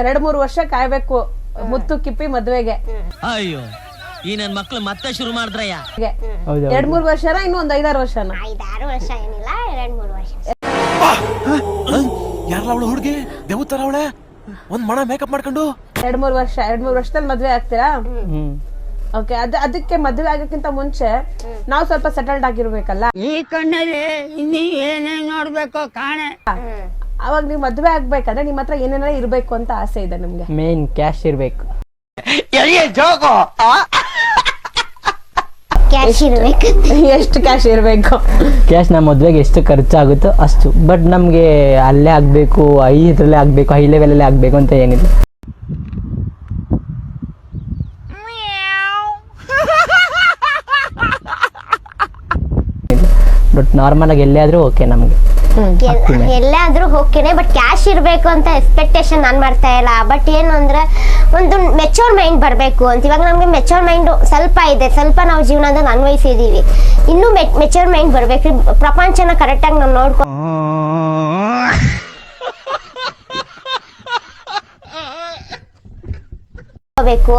2-3 ವರ್ಷ ಕಾಯ್ಬೇಕು ಮುತ್ತು ಕಿಪ್ಪಿ ಮದ್ವೆಗೆ. ಅಯ್ಯೋ ಈ ನನ್ ಮಕ್ಳು ಮತ್ತೆ ಶುರು ಮಾಡಿದ್ರಯ್ಯ. 2-3 ವರ್ಷನ ಇನ್ನು ಒಂದು 5-6 ವರ್ಷನ? 5-6 ವರ್ಷ ಏನಿಲ್ಲ, 2-3 ವರ್ಷ. ಯಾರಲ್ಲ ಅವಳು ಹುಡುಗಿ ದೇವತರ ಅವಳೆ ಒಂದ್ ಮಣ ಮೇಕಪ್ ಮಾಡ್ಕೊಂಡು 2-3 ವರ್ಷ 2-3 ವರ್ಷದಲ್ಲಿ ಮದ್ವೆ ಆಗ್ತೀರಾ? ಓಕೆ. ಅದಕ್ಕೆ ಮದ್ವೆ ಆಗಕ್ಕಿಂತ ಮುಂಚೆ ನಾವು ಸ್ವಲ್ಪ ಸೆಟಲ್ಡ್ ಆಗಿರ್ಬೇಕಲ್ಲ. ಈ ಕಣ್ಣಲ್ಲಿ ಇನ್ನೀ ಏನೇನ್ ನೋಡ್ಬೇಕು ಕಾಣೆ. ಅವಾಗ ನೀವು ಮದ್ವೆ ಆಗ್ಬೇಕಂದ್ರೆ ನಿಮ್ ಹತ್ರ ಏನೇನಾರ ಇರ್ಬೇಕು ಅಂತ ಆಸೆ ಇದೆ ನಿಮ್ಗೆ? ಮೇನ್ ಕ್ಯಾಶ್ ಇರ್ಬೇಕು. ಕ್ಯಾಶ್ ಇರ್ಬೇಕು. ಎಷ್ಟು ಕ್ಯಾಶ್ ಇರ್ಬೇಕು? ಕ್ಯಾಶ್ ನಮ್ಮ ಮದ್ವೆಗೆ ಎಷ್ಟು ಖರ್ಚಾಗುತ್ತೋ ಅಷ್ಟು. ಬಟ್ ನಮ್ಗೆ ಅಲ್ಲೇ ಆಗ್ಬೇಕು, ಇದ್ರಲ್ಲೇ ಆಗ್ಬೇಕು, ಹೈ ಲೆವೆಲಲ್ಲೇ ಆಗ್ಬೇಕು ಅಂತ ಏನಿಲ್ಲ. ಬಟ್ ನಾರ್ಮಲ್ ಆಗಿ ಎಲ್ಲೇ ಆದ್ರೂ ಓಕೆ ನಮ್ಗೆ. ಎಲ್ಲಾದ್ರೂ ಓಕೆನೆ, ಬಟ್ ಕ್ಯಾಶ್ ಇರ್ಬೇಕು ಅಂತ ಎಕ್ಸ್ಪೆಕ್ಟೇಷನ್ ನಾನ್ ಮಾಡ್ತಾ ಇಲ್ಲ. ಬಟ್ ಏನು ಅಂದ್ರೆ ಒಂದು ಮೆಚೂರ್ ಮೈಂಡ್ ಬರ್ಬೇಕು ಅಂತ. ಇವಾಗ ನಮ್ಗೆ ಮೆಚೂರ್ ಮೈಂಡ್ ಸ್ವಲ್ಪ ಇದೆ, ಸ್ವಲ್ಪ ನಾವು ಜೀವನದಲ್ಲಿ ಅನ್ವಯಿಸಿದೀವಿ. ಇನ್ನೂ ಮೆಚೂರ್ ಮೈಂಡ್ ಬರ್ಬೇಕು. ಪ್ರಪಂಚನ ಕರೆಕ್ಟಾಗಿ ನಾವು ನೋಡ್ಕೊ ಬೇಕು.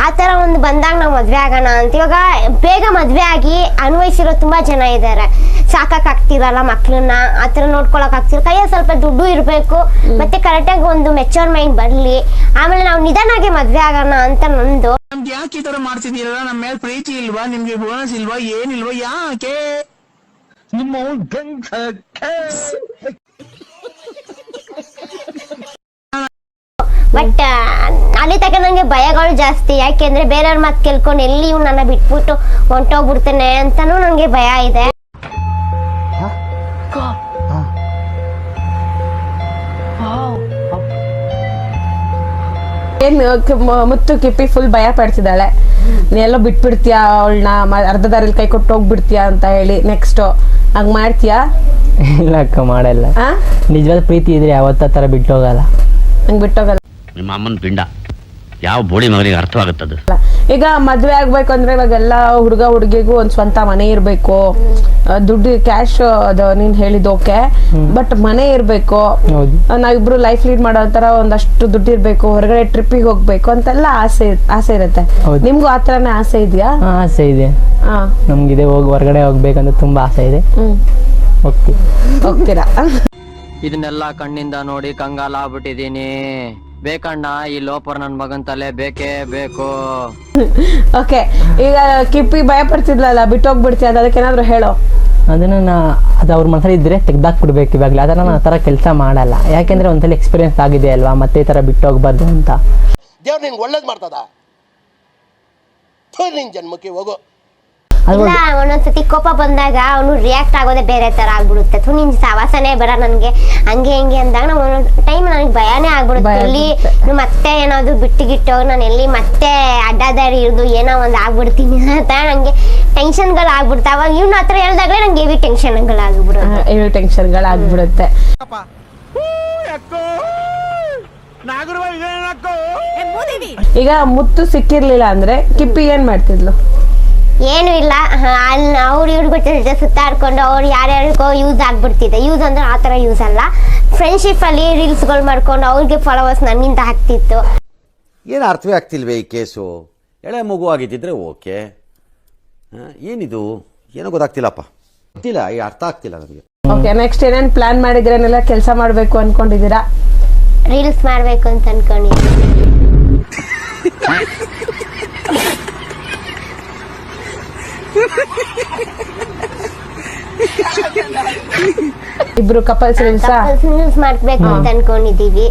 ಆ ತರ ಒಂದು ಬಂದಾಗ ನಾವು ಮದ್ವೆ ಆಗೋಣ ಅಂತ. ಇವಾಗ ಬೇಗ ಮದ್ವೆ ಆಗಿ ಅನ್ವಯಿಸಿರೋ ತುಂಬಾ ಜನ ಇದ್ದಾರೆ. ಸಾಕಕ್ ಆಗ್ತಿರಲ್ಲ ಮಕ್ಳನ್ನ, ಆತರ ನೋಡ್ಕೊಳಕ್ ಆಗ್ತಿರ. ಕೈಯಲ್ಲಿ ಸ್ವಲ್ಪ ದುಡ್ಡು ಇರ್ಬೇಕು, ಮತ್ತೆ ಕರೆಕ್ಟಾಗಿ ಒಂದು ಮೆಚೂರ್ ಮೈಂಡ್ ಬರ್ಲಿ, ಆಮೇಲೆ ನಾವು ನಿಧಾನಾಗಿ ಮದ್ವೆ ಆಗೋಣ ಅಂತ ನಂದು. ನಮ್ಗೆ ಯಾಕೆ ಈ ತರ ಮಾಡ್ತಿದ್ದೀರಲ್ಲ? ನಮ್ಮ ಮೇಲೆ ಪ್ರೀತಿ ಇಲ್ವಾ? ನಿಮ್ಗೆ ಬೋನಸ್ ಇಲ್ವಾ? ಏನಿಲ್ವಾ? ಯಾಕೆ ನಿಮ್ಮ ಬಟ್ ಅಲ್ಲಿ ತನಕ ನಂಗೆ ಭಯಗಳು ಜಾಸ್ತಿ. ಯಾಕೆಂದ್ರೆ ಬೇರೆಯವ್ರ ಮಾತು ಕೇಳ್ಕೊಂಡು ಎಲ್ಲಿ ಇವ್ ನನ್ನ ಬಿಟ್ಬಿಟ್ಟು ಹೊಂಟೋಗ್ಬಿಡ್ತೇನೆ ಅಂತಾನು ನಂಗೆ ಭಯ ಇದೆ. ಮುತ್ತು ಕಿಪ್ಪಿ ಫುಲ್ ಭಯ ಪಡ್ತಿದ್ದಾಳೆ, ನೀನೆಲ್ಲೋ ಬಿಟ್ಬಿಡ್ತೀಯಾ ಅವಳನ್ನ, ಅರ್ಧ ದಾರಿಲಿ ಕೈ ಕೊಟ್ಟು ಹೋಗ್ಬಿಡ್ತೀಯಾ ಅಂತ ಹೇಳಿ. ನೆಕ್ಸ್ಟ್ ಹಂಗ್ ಮಾಡ್ತೀಯಾ? ಇಲ್ಲ ಅಕ್ಕ, ಮಾಡಲ್ಲ. ನಿಜವಾದ ಪ್ರೀತಿ ಇದ್ರೆ ಯಾವತ್ತ ತರ ಬಿಟ್ಟು ಹೋಗಲ್ಲ. ಹಂಗ್ ಬಿಟ್ಟೋಗಲ್ಲ. ನಿಮ್ಮ ಅಮ್ಮನ ಪಿಂಡ ಯಾವ ಬೋಳಿ ಮಗನಿಗೆ ಅರ್ಥವಾಗುತ್ತದೆ. ಈಗ ಮದ್ವೆ ಆಗ್ಬೇಕು ಅಂದ್ರೆ ಇವಾಗೆಲ್ಲ ಹುಡುಗ ಹುಡುಗಿಗೂ ಒಂದ್ ಸ್ವಂತ ಮನೆ ಇರ್ಬೇಕು, ದುಡ್ಡು ಕ್ಯಾಶ್ ಅದು ನೀನ್ ಹೇಳಿದ್ ಓಕೆ, ಬಟ್ ಮನೆ ಇರ್ಬೇಕು, ನಾವಿಬ್ರು ಲೈಫ್ ಲೀಡ್ ಮಾಡೋ ತರ ಒಂದಷ್ಟು ದುಡ್ಡು ಇರ್ಬೇಕು, ಹೊರಗಡೆ ಟ್ರಿಪ್ಪಿಗೆ ಹೋಗ್ಬೇಕು ಅಂತೆಲ್ಲ ಆಸೆ ಇರುತ್ತೆ. ನಿಮ್ಗೂ ಆತರನೇ ಆಸೆ ಇದೆಯಾ? ಆಸೆ ಇದೆ ನಮ್ಗಿದೆ, ಹೊರಗಡೆ ಹೋಗ್ಬೇಕಂತ ತುಂಬಾ ಆಸೆ ಇದೆ. ಹೋಗ್ತೀರಾ? ಇದನ್ನೆಲ್ಲ ಕಣ್ಣಿಂದ ನೋಡಿ ಕಂಗಾಲ ಆಗ್ಬಿಟ್ಟಿದೀನಿ. ಬೇಕಣ್ಣ ಈ ಲೋಪರ್ ನನ್ ಮಗನ್ ತಲೆ ಬೇಕೇ ಬೇಕು. ಓಕೆ. ಈಗ ಕಿಪ್ಪಿ ಭಯ ಪಡ್ತಿದ್ಲಲ್ಲ, ಬಿಟ್ಟೋಗ್ಬಿಡ್ತೀಯ, ಅದಕ್ಕೇನಾದ್ರು ಹೇಳೋ. ಅದನ್ನ ಅದು ಅವ್ರ ಮನಸ್ಸಲ್ಲಿ ಇದ್ರೆ ತೆಗ್ದಾಕ್ಬಿಡ್ಬೇಕು. ಇವಾಗಲೇ ಅದನ್ನ ನಾನು ಆ ಥರ ಕೆಲಸ ಮಾಡಲ್ಲ. ಯಾಕೆಂದ್ರೆ ಒಂದ್ಸಲ ಎಕ್ಸ್ಪೀರಿಯನ್ಸ್ ಆಗಿದೆ ಅಲ್ವಾ, ಮತ್ತೆ ಈ ಥರ ಬಿಟ್ಟೋಗ್ಬಾರ್ದು ಅಂತ. ದೇವ್ರು ನಿನ್ಗೆ ಒಳ್ಳೇದು ಮಾಡ್ತದ? ನಿನ್ ಜನ್ಮಕ್ಕೆ ಹೋಗೋ. ಇಲ್ಲ, ಒಂದೊಂದ್ಸತಿ ಕೋಪ ಬಂದಾಗ ಅವನು ರಿಯಾಕ್ಟ್ ಆಗೋದೇ ಬೇರೆ ತರ ಆಗ್ಬಿಡುತ್ತೆ. ನಿನ್ ಸವಾಸನೆ ಬೇಡ ನನ್ಗೆ, ಹಂಗೆ ಹಿಂಗೆ ಅಂದಾಗ ನಾವು ಒಂದೊಂದ್ ಟೈಮ್ ನನಗೆ ಭಯನೇ ಆಗ್ಬಿಡುತ್ತೆ. ಎಲ್ಲಿ ಮತ್ತೆ ಏನಾದ್ರು ಬಿಟ್ಟು ನಾನು ಎಲ್ಲಿ ಮತ್ತೆ ಅಡ್ಡದಾರಿ ಇರೋದು ಏನೋ ಒಂದ್ ಆಗ್ಬಿಡ್ತೀನಿ ಅಂತ ನಂಗೆ ಟೆನ್ಷನ್ಗಳು ಆಗ್ಬಿಡುತ್ತೆ. ಅವಾಗ ಇವ್ನ ಹತ್ರ ಹೇಳ್ದಾಗ್ಲೇ ನಂಗೆ ಹೆವಿ ಟೆನ್ಷನ್ಗಳಾಗ್ಬಿಡುತ್ತೆ. ಈಗ ಮುತ್ತು ಸಿಕ್ಕಿರ್ಲಿಲ್ಲ ಅಂದ್ರೆ ಕಿಪ್ಪಿ ಏನ್ ಮಾಡ್ತಿದ್ಲು? ಏನು ಇಲ್ಲ, ಅಲ್ಲಿ ಅವ್ರು ಇವ್ರ ಜೊತೆ ಸುತ್ತಾಡ್ಕೊಂಡು ಅವ್ರು ಯಾರ್ಯಾರಿಗೋ ಯೂಸ್ ಆಗ್ಬಿಡ್ತಿದೆ. ಯೂಸ್ ಅಂದ್ರೆ ಆ ಥರ ಯೂಸ್ ಅಲ್ಲ, ಫ್ರೆಂಡ್ಶಿಪ್ ಅಲ್ಲಿ ರೀಲ್ಸ್ಗಳು ಮಾಡ್ಕೊಂಡು ಅವ್ರಿಗೆ ಫಾಲೋವರ್ಸ್ ನನ್ನಿಂದ ಆಗ್ತಿತ್ತು. ಏನು ಅರ್ಥವೇ ಆಗ್ತಿಲ್ವೇ ಈ ಕೇಸು? ಎಳೆ ಮಗು ಆಗಿದ್ದಿದ್ರೆ ಓಕೆ, ಏನಿದು ಏನೋ ಗೊತ್ತಾಗ್ತಿಲ್ಲಪ್ಪ, ಗೊತ್ತಿಲ್ಲ, ಈ ಅರ್ಥ ಆಗ್ತಿಲ್ಲ ನನಗೆ. ಓಕೆ, ನೆಕ್ಸ್ಟ್ ಏನೇನು ಪ್ಲಾನ್ ಮಾಡಿದ್ರೇನೆಲ್ಲ ಕೆಲಸ ಮಾಡಬೇಕು ಅನ್ಕೊಂಡಿದ್ದೀರಾ? ರೀಲ್ಸ್ ಮಾಡಬೇಕು ಅಂತ ಅನ್ಕೊಂಡಿದ್ದೀನಿ. ಇಬ್ರು ಕಪಲ್ಸ್ ರೀಲ್ಸ್ ಮಾಡ್ಬೇಕು ಅಂತ ಅನ್ಕೊಂಡಿದೀವಿ.